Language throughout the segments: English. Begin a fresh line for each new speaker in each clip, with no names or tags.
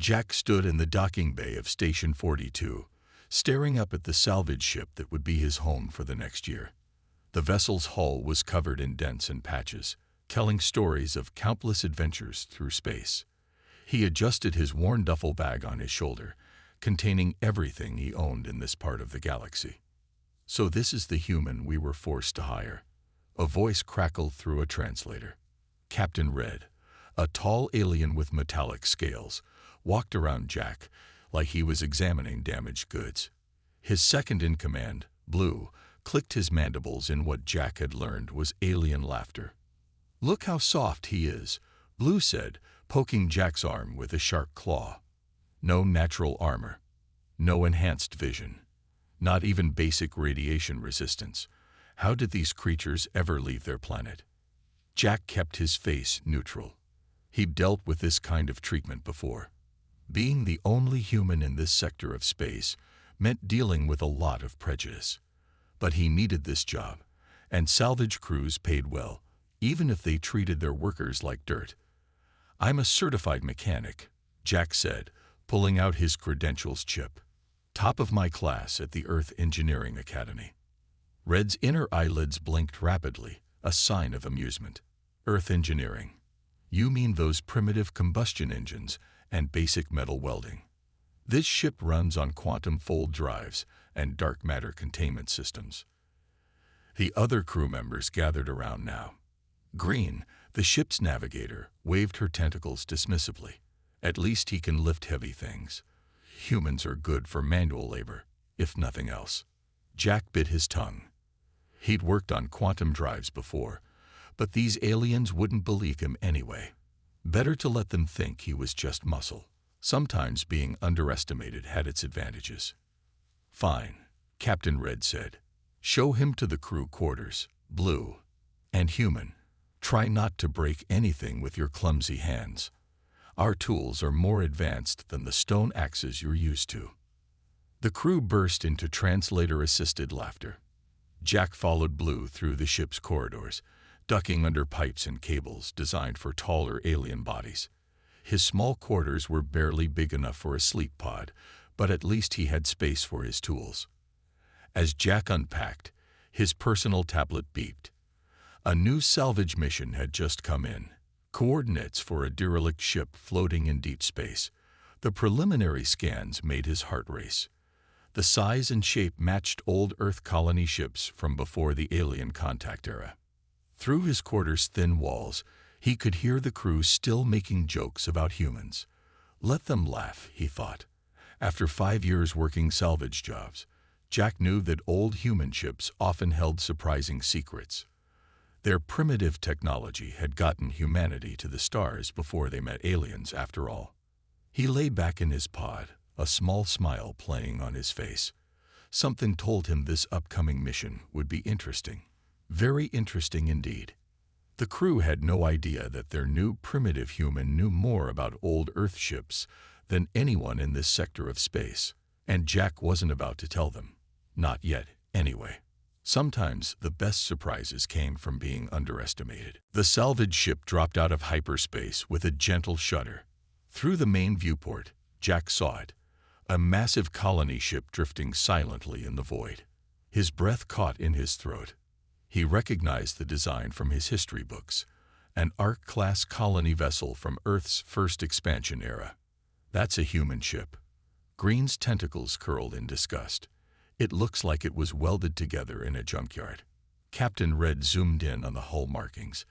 Jack stood in the docking bay of Station 42, staring up at the salvage ship that would be his home for the next year. The vessel's hull was covered in dents and patches, telling stories of countless adventures through space. He adjusted his worn duffel bag on his shoulder, containing everything he owned in this part of the galaxy. "So this is the human we were forced to hire," a voice crackled through a translator. Captain Red, a tall alien with metallic scales, walked around Jack like he was examining damaged goods. His second-in-command, Blue, clicked his mandibles in what Jack had learned was alien laughter. "Look how soft he is," Blue said, poking Jack's arm with a sharp claw. No natural armor, no enhanced vision, not even basic radiation resistance. How did these creatures ever leave their planet? Jack kept his face neutral. He'd dealt with this kind of treatment before. Being the only human in this sector of space meant dealing with a lot of prejudice. But he needed this job, and salvage crews paid well, even if they treated their workers like dirt. "I'm a certified mechanic," Jack said, pulling out his credentials chip. "Top of my class at the Earth Engineering Academy." Red's inner eyelids blinked rapidly, a sign of amusement. "Earth Engineering? You mean those primitive combustion engines and basic metal welding? This ship runs on quantum fold drives and dark matter containment systems." The other crew members gathered around now. Green, the ship's navigator, waved her tentacles dismissively. "At least he can lift heavy things. Humans are good for manual labor, if nothing else." Jack bit his tongue. He'd worked on quantum drives before, but these aliens wouldn't believe him anyway. Better to let them think he was just muscle. Sometimes being underestimated had its advantages. "Fine," Captain Red said. "Show him to the crew quarters, Blue. And Human, try not to break anything with your clumsy hands. Our tools are more advanced than the stone axes you're used to." The crew burst into translator-assisted laughter. Jack followed Blue through the ship's corridors, ducking under pipes and cables designed for taller alien bodies. His small quarters were barely big enough for a sleep pod, but at least he had space for his tools. As Jack unpacked, his personal tablet beeped. A new salvage mission had just come in. Coordinates for a derelict ship floating in deep space. The preliminary scans made his heart race. The size and shape matched old Earth colony ships from before the alien contact era. Through his quarters' thin walls, he could hear the crew still making jokes about humans. Let them laugh, he thought. After 5 years working salvage jobs, Jack knew that old human ships often held surprising secrets. Their primitive technology had gotten humanity to the stars before they met aliens, after all. He lay back in his pod, a small smile playing on his face. Something told him this upcoming mission would be interesting. Very interesting indeed. The crew had no idea that their new primitive human knew more about old Earth ships than anyone in this sector of space, and Jack wasn't about to tell them. Not yet, anyway. Sometimes the best surprises came from being underestimated. The salvage ship dropped out of hyperspace with a gentle shudder. Through the main viewport, Jack saw it, a massive colony ship drifting silently in the void. His breath caught in his throat. He recognized the design from his history books, an Ark-class colony vessel from Earth's first expansion era. "That's a human ship." Green's tentacles curled in disgust. "It looks like it was welded together in a junkyard." Captain Red zoomed in on the hull markings.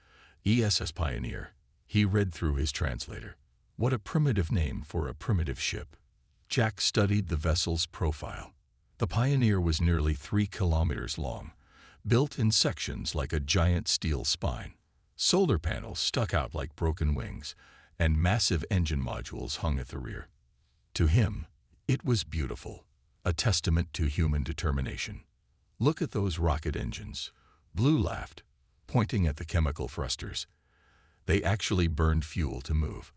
"ESS Pioneer." He read through his translator. What a primitive name for a primitive ship. Jack studied the vessel's profile. The Pioneer was nearly 3 kilometers long, built in sections like a giant steel spine. Solar panels stuck out like broken wings, and massive engine modules hung at the rear. To him, it was beautiful, a testament to human determination. "Look at those rocket engines," Blue laughed, pointing at the chemical thrusters. "They actually burned fuel to move,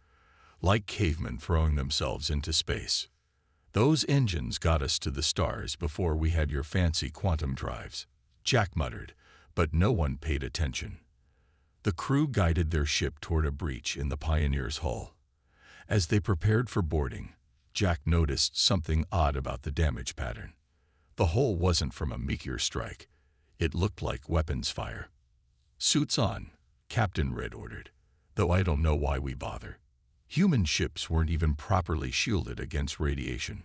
like cavemen throwing themselves into space. Those engines got us to the stars before we had your fancy quantum drives." Jack muttered, but no one paid attention. The crew guided their ship toward a breach in the Pioneer's hull. As they prepared for boarding, Jack noticed something odd about the damage pattern. The hole wasn't from a meteor strike. It looked like weapons fire. "Suits on," Captain Red ordered, "though I don't know why we bother." Human ships weren't even properly shielded against radiation.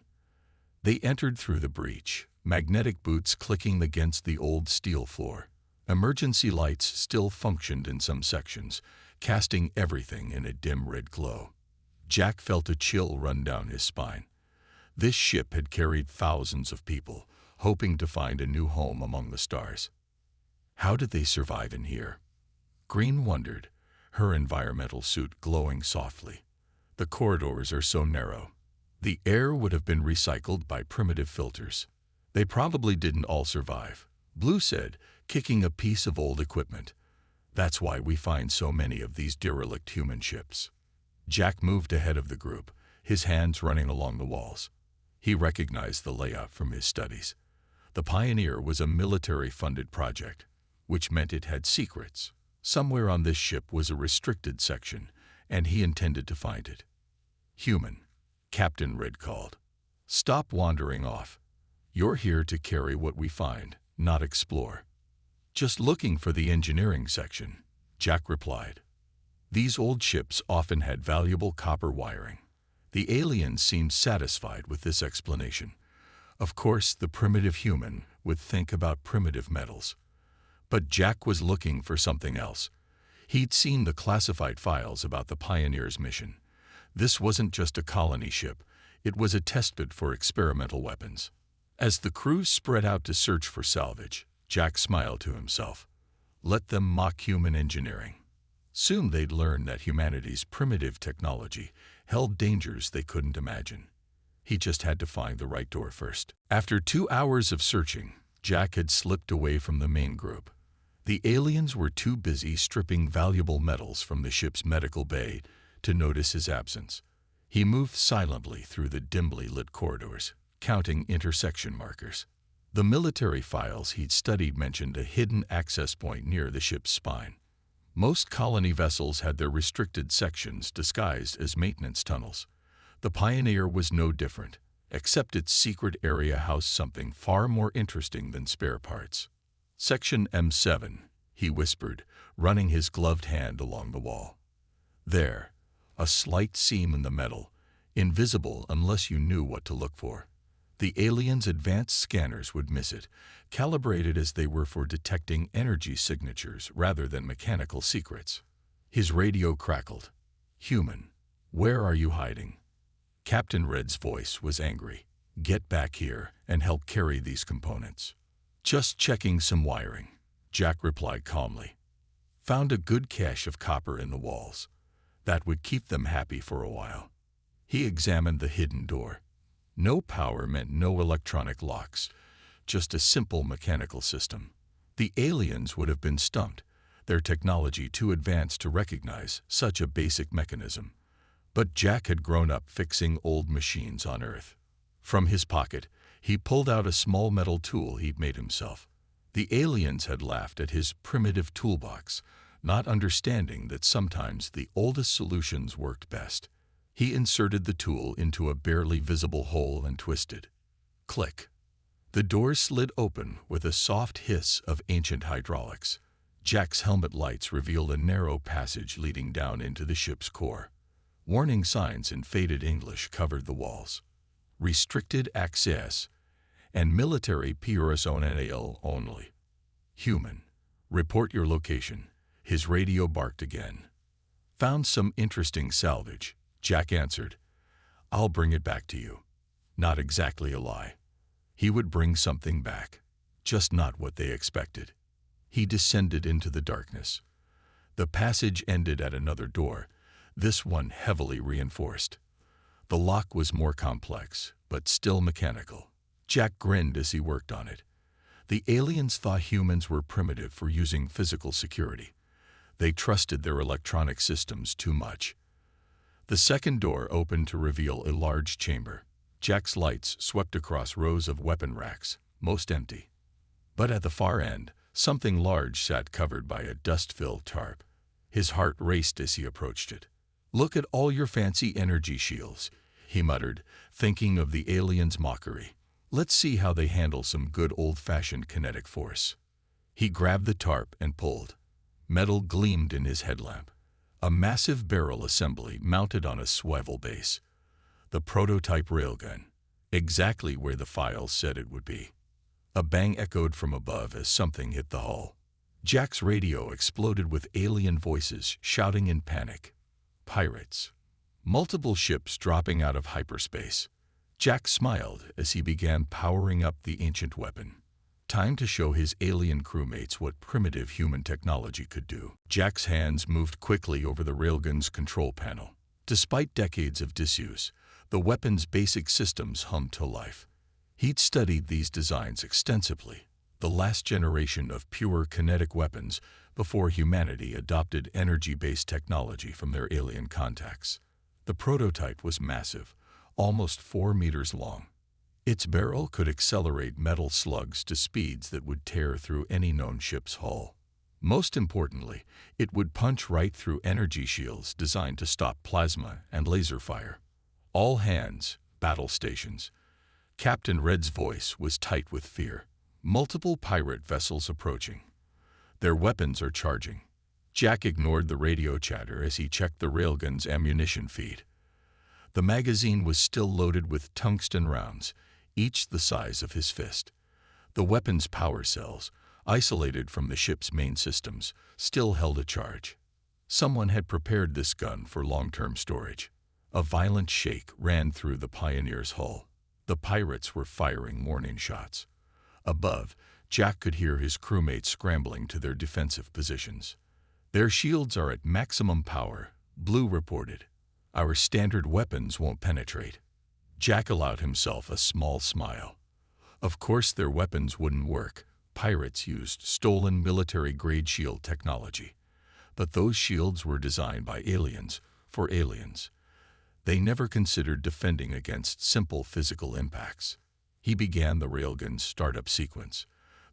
They entered through the breach, magnetic boots clicking against the old steel floor. Emergency lights still functioned in some sections, casting everything in a dim red glow. Jack felt a chill run down his spine. This ship had carried thousands of people, hoping to find a new home among the stars. How did they survive in here? Green wondered, her environmental suit glowing softly. The corridors are so narrow. The air would have been recycled by primitive filters. They probably didn't all survive, Blue said, kicking a piece of old equipment. That's why we find so many of these derelict human ships. Jack moved ahead of the group, his hands running along the walls. He recognized the layout from his studies. The Pioneer was a military-funded project, which meant it had secrets. Somewhere on this ship was a restricted section, and he intended to find it. "Human," Captain Red called. "Stop wandering off. You're here to carry what we find, not explore." "Just looking for the engineering section," Jack replied. These old ships often had valuable copper wiring. The aliens seemed satisfied with this explanation. Of course, the primitive human would think about primitive metals. But Jack was looking for something else. He'd seen the classified files about the Pioneer's mission. This wasn't just a colony ship. It was a testbed for experimental weapons. As the crew spread out to search for salvage, Jack smiled to himself. Let them mock human engineering. Soon they'd learn that humanity's primitive technology held dangers they couldn't imagine. He just had to find the right door first. After 2 hours of searching, Jack had slipped away from the main group. The aliens were too busy stripping valuable metals from the ship's medical bay to notice his absence. He moved silently through the dimly lit corridors, counting intersection markers. The military files he'd studied mentioned a hidden access point near the ship's spine. Most colony vessels had their restricted sections disguised as maintenance tunnels. The Pioneer was no different, except its secret area housed something far more interesting than spare parts. "Section M7, he whispered, running his gloved hand along the wall. There, a slight seam in the metal, invisible unless you knew what to look for. The aliens' advanced scanners would miss it, calibrated as they were for detecting energy signatures rather than mechanical secrets. His radio crackled. "Human, where are you hiding?" Captain Red's voice was angry. "Get back here and help carry these components." "Just checking some wiring," Jack replied calmly. "Found a good cache of copper in the walls. That would keep them happy for a while." He examined the hidden door. No power meant no electronic locks, just a simple mechanical system. The aliens would have been stumped, their technology too advanced to recognize such a basic mechanism. But Jack had grown up fixing old machines on Earth. From his pocket, he pulled out a small metal tool he'd made himself. The aliens had laughed at his primitive toolbox, not understanding that sometimes the oldest solutions worked best. He inserted the tool into a barely visible hole and twisted. Click. The door slid open with a soft hiss of ancient hydraulics. Jack's helmet lights revealed a narrow passage leading down into the ship's core. Warning signs in faded English covered the walls. Restricted access and military personnel only. "Human, report your location." His radio barked again. "Found some interesting salvage," Jack answered. "I'll bring it back to you." Not exactly a lie. He would bring something back, just not what they expected. He descended into the darkness. The passage ended at another door, this one heavily reinforced. The lock was more complex, but still mechanical. Jack grinned as he worked on it. The aliens thought humans were primitive for using physical security. They trusted their electronic systems too much. The second door opened to reveal a large chamber. Jack's lights swept across rows of weapon racks, most empty. But at the far end, something large sat covered by a dust-filled tarp. His heart raced as he approached it. "Look at all your fancy energy shields," he muttered, thinking of the aliens' mockery. "Let's see how they handle some good old-fashioned kinetic force." He grabbed the tarp and pulled. Metal gleamed in his headlamp. A massive barrel assembly mounted on a swivel base. The prototype railgun, exactly where the files said it would be. A bang echoed from above as something hit the hull. Jack's radio exploded with alien voices shouting in panic. Pirates. Multiple ships dropping out of hyperspace. Jack smiled as he began powering up the ancient weapon. Time to show his alien crewmates what primitive human technology could do. Jack's hands moved quickly over the railgun's control panel. Despite decades of disuse, the weapon's basic systems hummed to life. He'd studied these designs extensively, the last generation of pure kinetic weapons before humanity adopted energy-based technology from their alien contacts. The prototype was massive, almost 4 meters long. Its barrel could accelerate metal slugs to speeds that would tear through any known ship's hull. Most importantly, it would punch right through energy shields designed to stop plasma and laser fire. "All hands, battle stations." Captain Red's voice was tight with fear. "Multiple pirate vessels approaching. Their weapons are charging." Jack ignored the radio chatter as he checked the railgun's ammunition feed. The magazine was still loaded with tungsten rounds, each the size of his fist. The weapon's power cells, isolated from the ship's main systems, still held a charge. Someone had prepared this gun for long-term storage. A violent shake ran through the Pioneer's hull. The pirates were firing warning shots. Above, Jack could hear his crewmates scrambling to their defensive positions. "Their shields are at maximum power," Blue reported. "Our standard weapons won't penetrate." Jack allowed himself a small smile. Of course their weapons wouldn't work. Pirates used stolen military-grade shield technology. But those shields were designed by aliens, for aliens. They never considered defending against simple physical impacts. He began the railgun's startup sequence.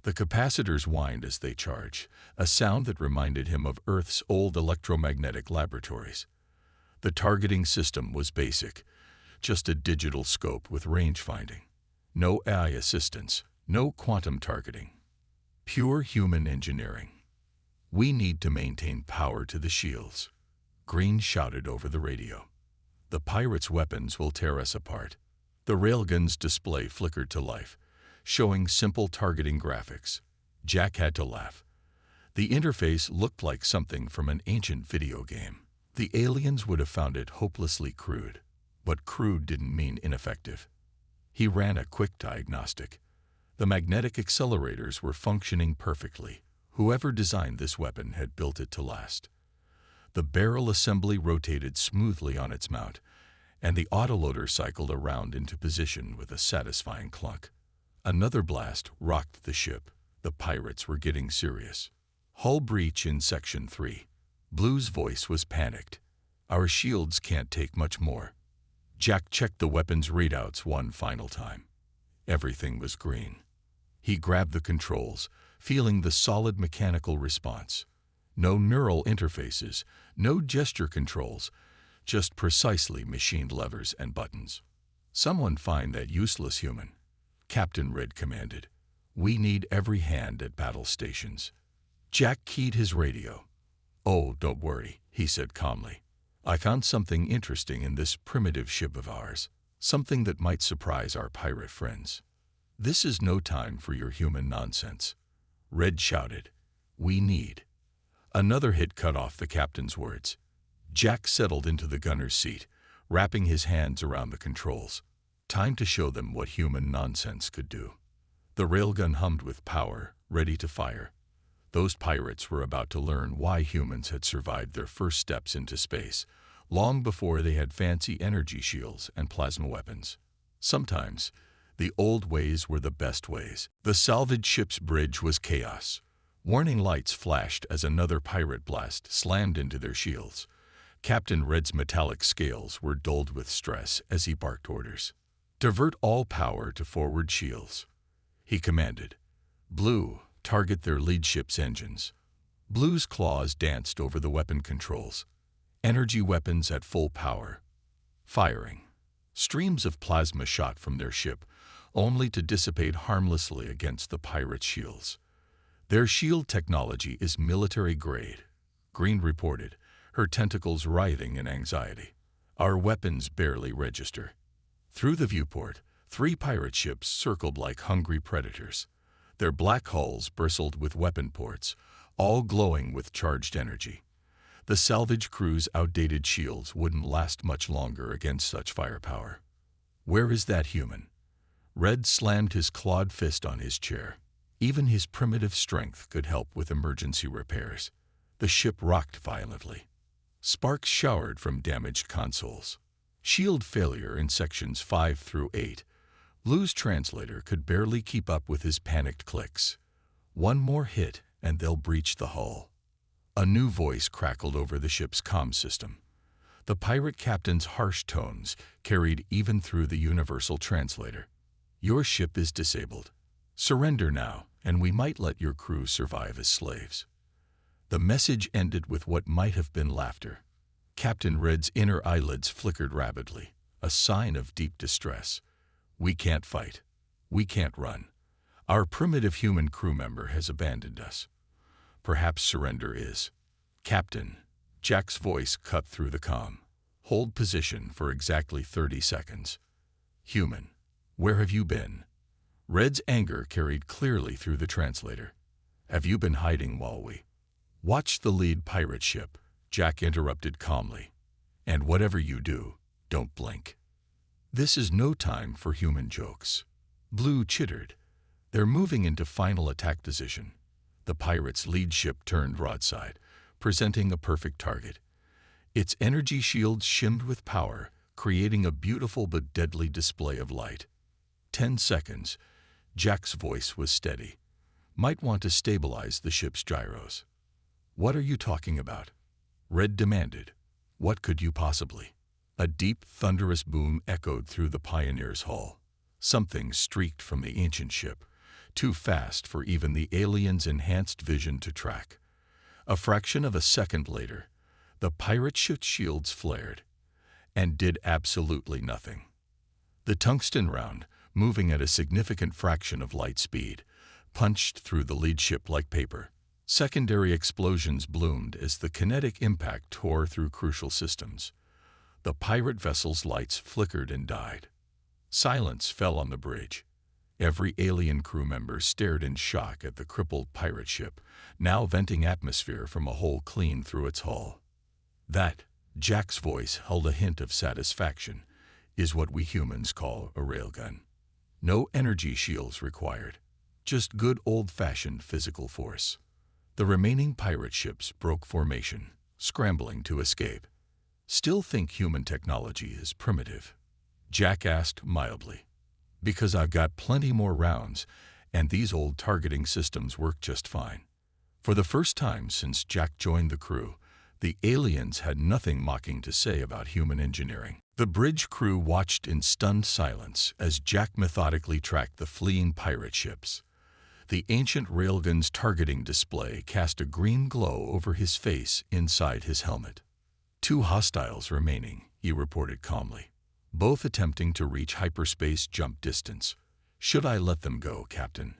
The capacitors whined as they charged, a sound that reminded him of Earth's old electromagnetic laboratories. The targeting system was basic, just a digital scope with range finding. No AI assistance, no quantum targeting. Pure human engineering. "We need to maintain power to the shields," Green shouted over the radio. "The pirates' weapons will tear us apart." The railgun's display flickered to life, showing simple targeting graphics. Jack had to laugh. The interface looked like something from an ancient video game. The aliens would have found it hopelessly crude. But crude didn't mean ineffective. He ran a quick diagnostic. The magnetic accelerators were functioning perfectly. Whoever designed this weapon had built it to last. The barrel assembly rotated smoothly on its mount, and the autoloader cycled around into position with a satisfying clunk. Another blast rocked the ship. The pirates were getting serious. "Hull breach in Section 3. Blue's voice was panicked. "Our shields can't take much more." Jack checked the weapon's readouts one final time. Everything was green. He grabbed the controls, feeling the solid mechanical response. No neural interfaces, no gesture controls, just precisely machined levers and buttons. "Someone find that useless human," Captain Red commanded. "We need every hand at battle stations." Jack keyed his radio. "Oh, don't worry," he said calmly. "I found something interesting in this primitive ship of ours, something that might surprise our pirate friends." "This is no time for your human nonsense," Red shouted. "We need." Another hit cut off the captain's words. Jack settled into the gunner's seat, wrapping his hands around the controls. Time to show them what human nonsense could do. The railgun hummed with power, ready to fire. Those pirates were about to learn why humans had survived their first steps into space, long before they had fancy energy shields and plasma weapons. Sometimes, the old ways were the best ways. The salvaged ship's bridge was chaos. Warning lights flashed as another pirate blast slammed into their shields. Captain Red's metallic scales were dulled with stress as he barked orders. "Divert all power to forward shields," he commanded. "Blue, target their lead ship's engines." Blue's claws danced over the weapon controls. Energy weapons at full power. Firing. Streams of plasma shot from their ship, only to dissipate harmlessly against the pirates' shields. Their shield technology is military-grade, Green reported, her tentacles writhing in anxiety. Our weapons barely register. Through the viewport, 3 pirate ships circled like hungry predators. Their black hulls bristled with weapon ports, all glowing with charged energy. The salvage crew's outdated shields wouldn't last much longer against such firepower. Where is that human? Red slammed his clawed fist on his chair. Even his primitive strength could help with emergency repairs. The ship rocked violently. Sparks showered from damaged consoles. Shield failure in sections 5 through 8. Blue's translator could barely keep up with his panicked clicks. One more hit and they'll breach the hull. A new voice crackled over the ship's comm system. The pirate captain's harsh tones carried even through the universal translator. Your ship is disabled. Surrender now, and we might let your crew survive as slaves. The message ended with what might have been laughter. Captain Red's inner eyelids flickered rapidly, a sign of deep distress. We can't fight. We can't run. Our primitive human crew member has abandoned us. Perhaps surrender is. Captain, Jack's voice cut through the comm. Hold position for exactly 30 seconds. Human, where have you been? Red's anger carried clearly through the translator. Have you been hiding while we watched the lead pirate ship? Jack interrupted calmly. And whatever you do, don't blink. This is no time for human jokes. Blue chittered. They're moving into final attack position. The pirates' lead ship turned broadside, presenting a perfect target. Its energy shields shimmed with power, creating a beautiful but deadly display of light. 10 seconds. Jack's voice was steady. Might want to stabilize the ship's gyros. What are you talking about? Red demanded. What could you possibly? A deep, thunderous boom echoed through the Pioneer's hull. Something streaked from the ancient ship, too fast for even the aliens' enhanced vision to track. A fraction of a second later, the pirate ship's shields flared and did absolutely nothing. The tungsten round, moving at a significant fraction of light speed, punched through the lead ship like paper. Secondary explosions bloomed as the kinetic impact tore through crucial systems. The pirate vessel's lights flickered and died. Silence fell on the bridge. Every alien crew member stared in shock at the crippled pirate ship, now venting atmosphere from a hole clean through its hull. That, Jack's voice held a hint of satisfaction, is what we humans call a railgun. No energy shields required, just good old-fashioned physical force. The remaining pirate ships broke formation, scrambling to escape. Still think human technology is primitive? Jack asked mildly. Because I've got plenty more rounds, and these old targeting systems work just fine. For the first time since Jack joined the crew, the aliens had nothing mocking to say about human engineering. The bridge crew watched in stunned silence as Jack methodically tracked the fleeing pirate ships. The ancient railgun's targeting display cast a green glow over his face inside his helmet. 2 hostiles remaining, he reported calmly, both attempting to reach hyperspace jump distance. Should I let them go, Captain?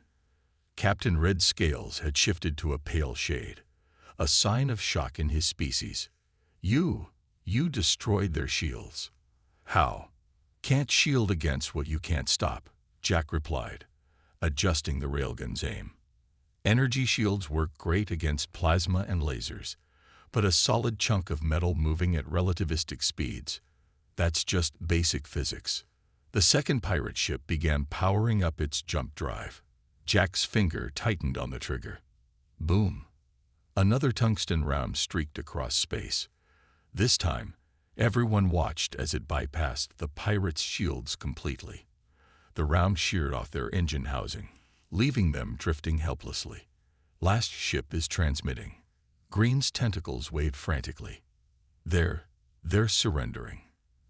Captain Red's scales had shifted to a pale shade, a sign of shock in his species. You destroyed their shields. How? Can't shield against what you can't stop, Jack replied, adjusting the railgun's aim. Energy shields work great against plasma and lasers, but a solid chunk of metal moving at relativistic speeds, that's just basic physics. The second pirate ship began powering up its jump drive. Jack's finger tightened on the trigger. Boom. Another tungsten round streaked across space. This time, everyone watched as it bypassed the pirates' shields completely. The round sheared off their engine housing, leaving them drifting helplessly. Last ship is transmitting. Green's tentacles waved frantically. They're surrendering.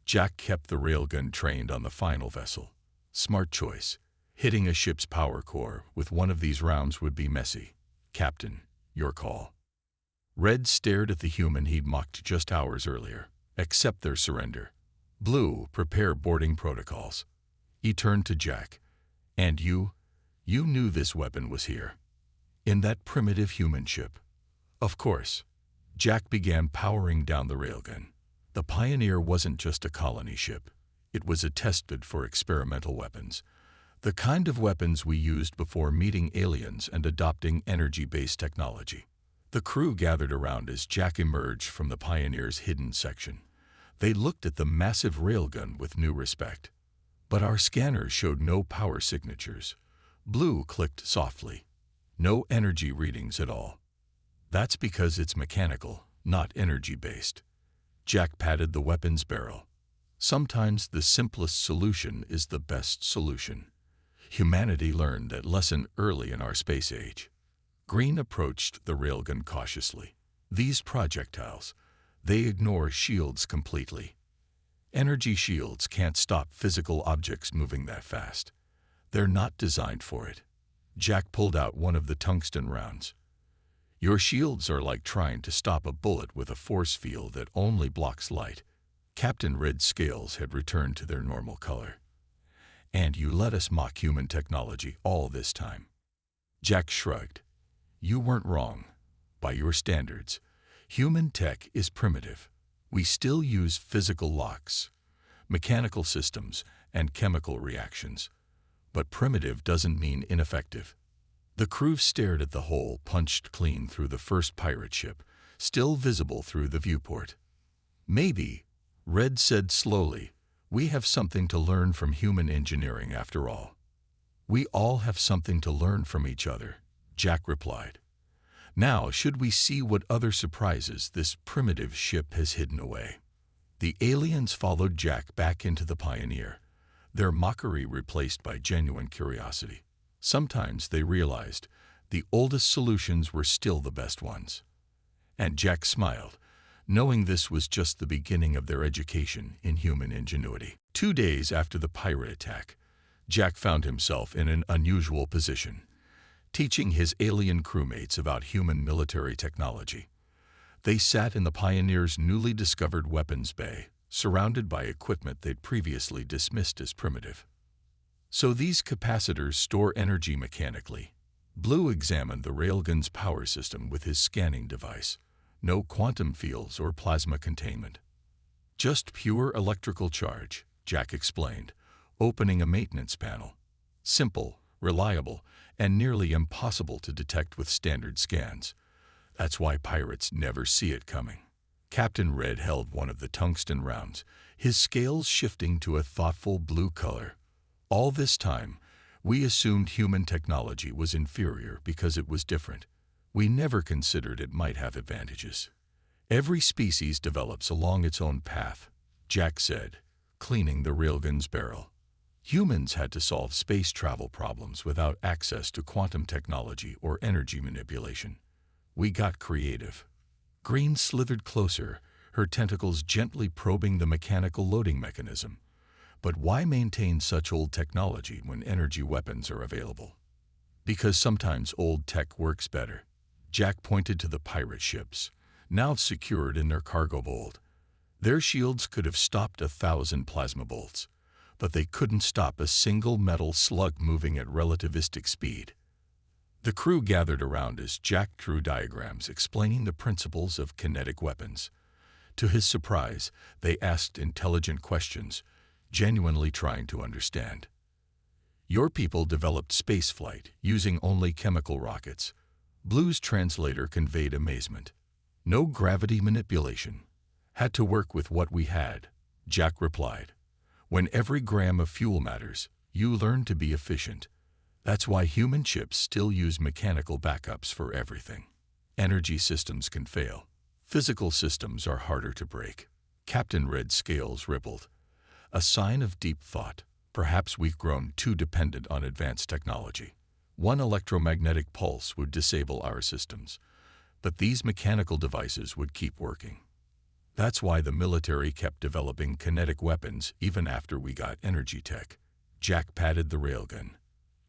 Jack kept the railgun trained on the final vessel. Smart choice. Hitting a ship's power core with one of these rounds would be messy. Captain, your call. Red stared at the human he'd mocked just hours earlier. Accept their surrender. Blue, prepare boarding protocols. He turned to Jack. And you knew this weapon was here. In that primitive human ship. Of course. Jack began powering down the railgun. The Pioneer wasn't just a colony ship. It was a testbed for experimental weapons. The kind of weapons we used before meeting aliens and adopting energy-based technology. The crew gathered around as Jack emerged from the Pioneer's hidden section. They looked at the massive railgun with new respect. But our scanners showed no power signatures. Blue clicked softly. No energy readings at all. That's because it's mechanical, not energy-based. Jack patted the weapon's barrel. Sometimes the simplest solution is the best solution. Humanity learned that lesson early in our space age. Green approached the railgun cautiously. These projectiles, they ignore shields completely. Energy shields can't stop physical objects moving that fast. They're not designed for it. Jack pulled out one of the tungsten rounds. Your shields are like trying to stop a bullet with a force field that only blocks light. Captain Red's scales had returned to their normal color. And you let us mock human technology all this time. Jack shrugged. You weren't wrong. By your standards, human tech is primitive. We still use physical locks, mechanical systems, and chemical reactions. But primitive doesn't mean ineffective. The crew stared at the hole punched clean through the first pirate ship, still visible through the viewport. Maybe, Red said slowly, we have something to learn from human engineering after all. We all have something to learn from each other, Jack replied. Now should we see what other surprises this primitive ship has hidden away? The aliens followed Jack back into the Pioneer, their mockery replaced by genuine curiosity. Sometimes they realized the oldest solutions were still the best ones. And Jack smiled, knowing this was just the beginning of their education in human ingenuity. 2 days after the pirate attack, Jack found himself in an unusual position, teaching his alien crewmates about human military technology. They sat in the Pioneer's newly discovered weapons bay, surrounded by equipment they'd previously dismissed as primitive. So these capacitors store energy mechanically. Blue examined the railgun's power system with his scanning device. No quantum fields or plasma containment. Just pure electrical charge, Jack explained, opening a maintenance panel. Simple, reliable, and nearly impossible to detect with standard scans. That's why pirates never see it coming. Captain Red held one of the tungsten rounds, his scales shifting to a thoughtful blue color. All this time, we assumed human technology was inferior because it was different. We never considered it might have advantages. Every species develops along its own path, Jack said, cleaning the railgun's barrel. Humans had to solve space travel problems without access to quantum technology or energy manipulation. We got creative. Green slithered closer, her tentacles gently probing the mechanical loading mechanism. But why maintain such old technology when energy weapons are available? Because sometimes old tech works better. Jack pointed to the pirate ships, now secured in their cargo hold. Their shields could have stopped 1,000 plasma bolts, but they couldn't stop a single metal slug moving at relativistic speed. The crew gathered around as Jack drew diagrams explaining the principles of kinetic weapons. To his surprise, they asked intelligent questions, genuinely trying to understand. Your people developed spaceflight using only chemical rockets. Blue's translator conveyed amazement. No gravity manipulation. Had to work with what we had, Jack replied. When every gram of fuel matters, you learn to be efficient. That's why human ships still use mechanical backups for everything. Energy systems can fail. Physical systems are harder to break. Captain Red's scales rippled. A sign of deep thought. Perhaps we've grown too dependent on advanced technology. One electromagnetic pulse would disable our systems, but these mechanical devices would keep working. That's why the military kept developing kinetic weapons even after we got energy tech. Jack patted the railgun.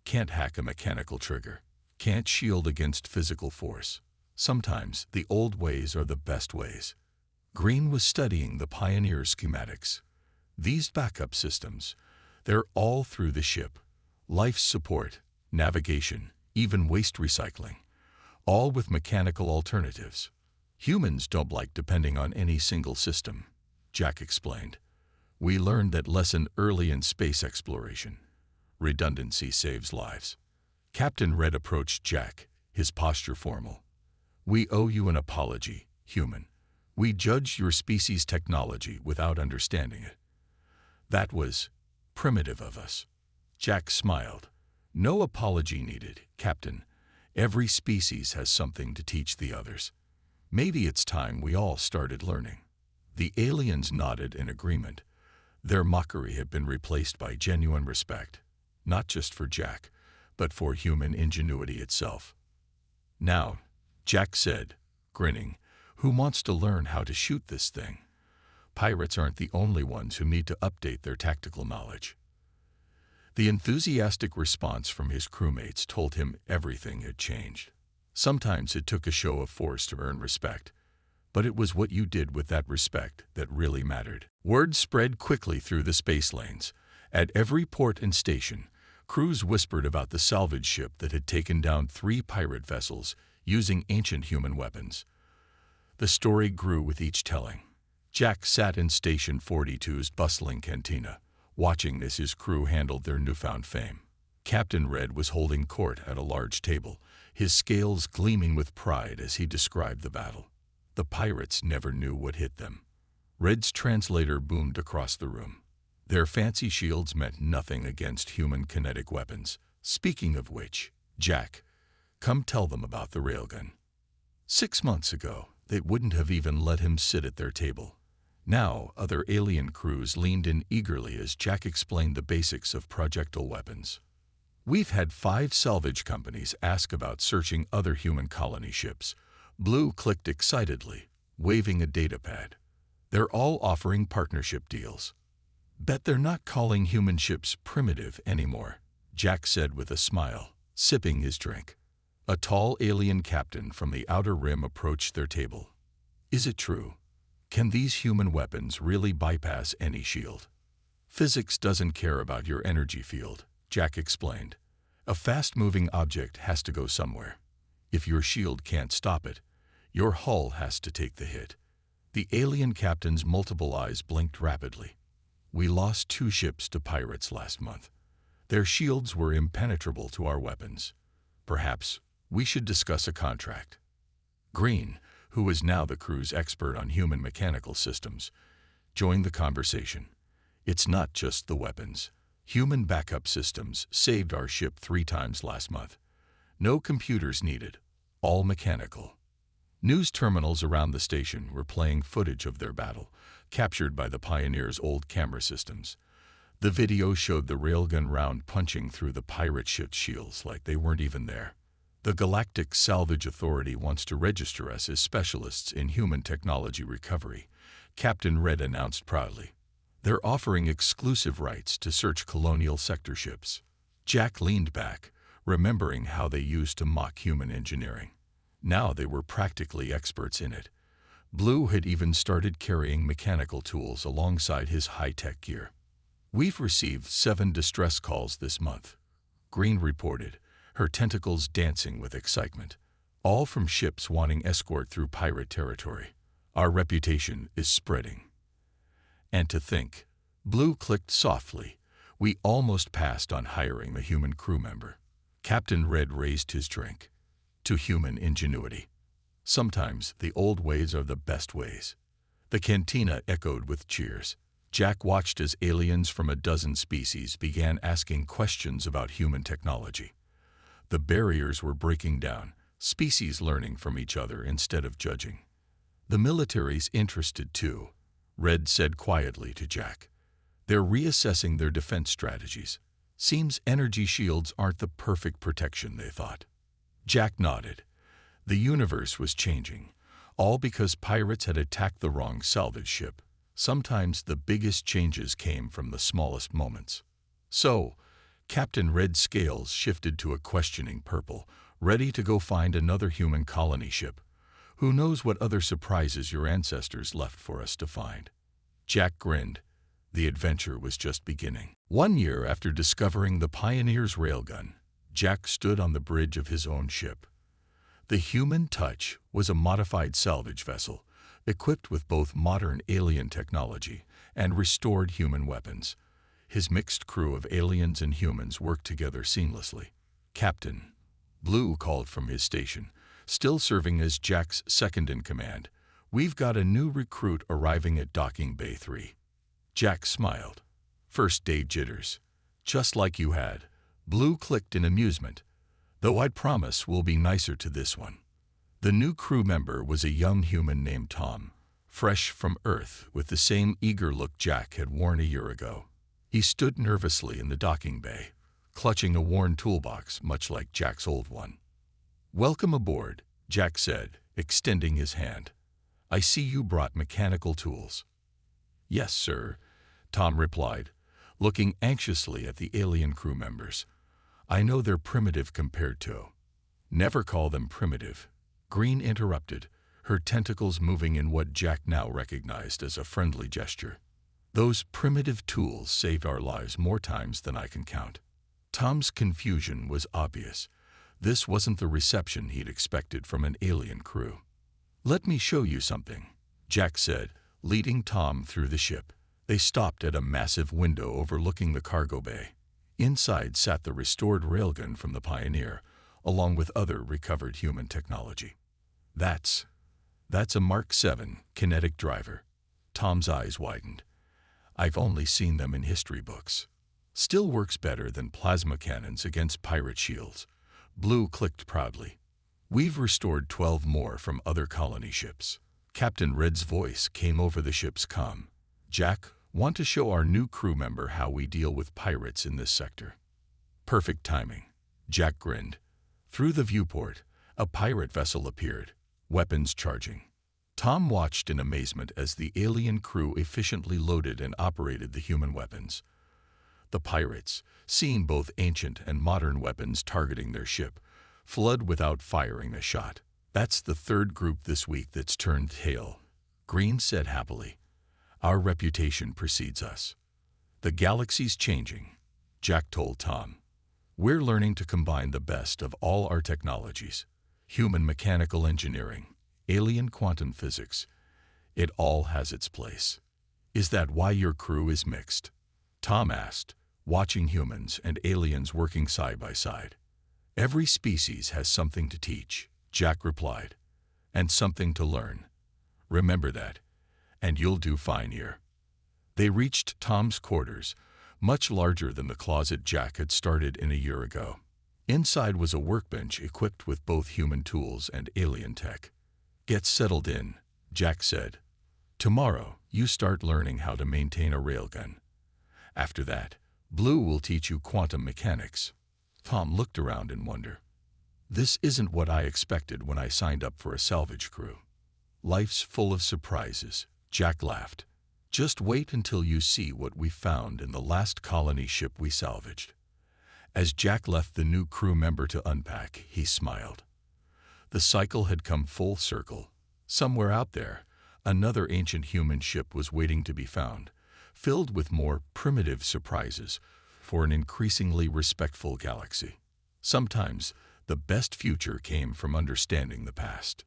Can't hack a mechanical trigger. Can't shield against physical force. Sometimes the old ways are the best ways. Green was studying the Pioneer schematics. These backup systems, they're all through the ship. Life support, navigation, even waste recycling, all with mechanical alternatives. Humans don't like depending on any single system, Jack explained. We learned that lesson early in space exploration. Redundancy saves lives. Captain Red approached Jack, his posture formal. We owe you an apology, human. We judged your species' technology without understanding it. That was primitive of us. Jack smiled. No apology needed, Captain. Every species has something to teach the others. Maybe it's time we all started learning. The aliens nodded in agreement. Their mockery had been replaced by genuine respect, not just for Jack, but for human ingenuity itself. Now, Jack said, grinning, who wants to learn how to shoot this thing? Pirates aren't the only ones who need to update their tactical knowledge. The enthusiastic response from his crewmates told him everything had changed. Sometimes it took a show of force to earn respect, but it was what you did with that respect that really mattered. Word spread quickly through the space lanes. At every port and station, crews whispered about the salvage ship that had taken down 3 pirate vessels using ancient human weapons. The story grew with each telling. Jack sat in Station 42's bustling cantina, watching as his crew handled their newfound fame. Captain Red was holding court at a large table, his scales gleaming with pride as he described the battle. The pirates never knew what hit them. Red's translator boomed across the room. Their fancy shields meant nothing against human kinetic weapons. Speaking of which, Jack, come tell them about the railgun. 6 months ago, they wouldn't have even let him sit at their table. Now, other alien crews leaned in eagerly as Jack explained the basics of projectile weapons. We've had 5 salvage companies ask about searching other human colony ships. Blue clicked excitedly, waving a datapad. They're all offering partnership deals. Bet they're not calling human ships primitive anymore, Jack said with a smile, sipping his drink. A tall alien captain from the outer rim approached their table. Is it true? Can these human weapons really bypass any shield? Physics doesn't care about your energy field, Jack explained. A fast-moving object has to go somewhere. If your shield can't stop it, your hull has to take the hit. The alien captain's multiple eyes blinked rapidly. We lost 2 ships to pirates last month. Their shields were impenetrable to our weapons. Perhaps we should discuss a contract. Green, who was now the crew's expert on human mechanical systems, joined the conversation. It's not just the weapons. Human backup systems saved our ship 3 times last month. No computers needed, all mechanical. News terminals around the station were playing footage of their battle, captured by the Pioneer's old camera systems. The video showed the railgun round punching through the pirate ship's shields like they weren't even there. The Galactic Salvage Authority wants to register us as specialists in human technology recovery, Captain Red announced proudly. They're offering exclusive rights to search colonial sector ships. Jack leaned back, remembering how they used to mock human engineering. Now they were practically experts in it. Blue had even started carrying mechanical tools alongside his high-tech gear. We've received 7 distress calls this month, Green reported, her tentacles dancing with excitement, all from ships wanting escort through pirate territory. Our reputation is spreading. And to think, Blue clicked softly, we almost passed on hiring a human crew member. Captain Red raised his drink. To human ingenuity. Sometimes the old ways are the best ways. The cantina echoed with cheers. Jack watched as aliens from a dozen species began asking questions about human technology. The barriers were breaking down, species learning from each other instead of judging. The military's interested too, Red said quietly to Jack. They're reassessing their defense strategies. Seems energy shields aren't the perfect protection they thought. Jack nodded. The universe was changing, all because pirates had attacked the wrong salvage ship. Sometimes the biggest changes came from the smallest moments. So, Captain Red's scales shifted to a questioning purple, ready to go find another human colony ship. Who knows what other surprises your ancestors left for us to find? Jack grinned. The adventure was just beginning. 1 year after discovering the Pioneer's railgun, Jack stood on the bridge of his own ship. The Human Touch was a modified salvage vessel, equipped with both modern alien technology and restored human weapons. His mixed crew of aliens and humans worked together seamlessly. Captain Blue called from his station, still serving as Jack's second-in-command. "We've got a new recruit arriving at Docking Bay 3. Jack smiled. "First day jitters. Just like you had." Blue clicked in amusement. "Though I'd promise we'll be nicer to this one." The new crew member was a young human named Tom, fresh from Earth with the same eager look Jack had worn a year ago. He stood nervously in the docking bay, clutching a worn toolbox much like Jack's old one. "Welcome aboard," Jack said, extending his hand. "I see you brought mechanical tools." "Yes, sir," Tom replied, looking anxiously at the alien crew members. "I know they're primitive compared to—" "Never call them primitive," Green interrupted, her tentacles moving in what Jack now recognized as a friendly gesture. "Those primitive tools saved our lives more times than I can count." Tom's confusion was obvious. This wasn't the reception he'd expected from an alien crew. "Let me show you something," Jack said, leading Tom through the ship. They stopped at a massive window overlooking the cargo bay. Inside sat the restored railgun from the Pioneer, along with other recovered human technology. That's a Mark 7 kinetic driver." Tom's eyes widened. "I've only seen them in history books." "Still works better than plasma cannons against pirate shields," Blue clicked proudly. "We've restored 12 more from other colony ships." Captain Red's voice came over the ship's comm. "Jack, want to show our new crew member how we deal with pirates in this sector." "Perfect timing," Jack grinned. Through the viewport, a pirate vessel appeared, weapons charging. Tom watched in amazement as the alien crew efficiently loaded and operated the human weapons. The pirates, seeing both ancient and modern weapons targeting their ship, fled without firing a shot. "That's the third group this week that's turned tail," Green said happily. "Our reputation precedes us." "The galaxy's changing," Jack told Tom. "We're learning to combine the best of all our technologies. Human mechanical engineering, alien quantum physics. It all has its place." "Is that why your crew is mixed?" Tom asked, watching humans and aliens working side by side. "Every species has something to teach," Jack replied, "and something to learn. Remember that, and you'll do fine here." They reached Tom's quarters, much larger than the closet Jack had started in a year ago. Inside was a workbench equipped with both human tools and alien tech. "Get settled in," Jack said. "Tomorrow, you start learning how to maintain a railgun. After that, Blue will teach you quantum mechanics." Tom looked around in wonder. "This isn't what I expected when I signed up for a salvage crew." "Life's full of surprises," Jack laughed. "Just wait until you see what we found in the last colony ship we salvaged." As Jack left the new crew member to unpack, he smiled. The cycle had come full circle. Somewhere out there, another ancient human ship was waiting to be found, filled with more primitive surprises for an increasingly respectful galaxy. Sometimes, the best future came from understanding the past.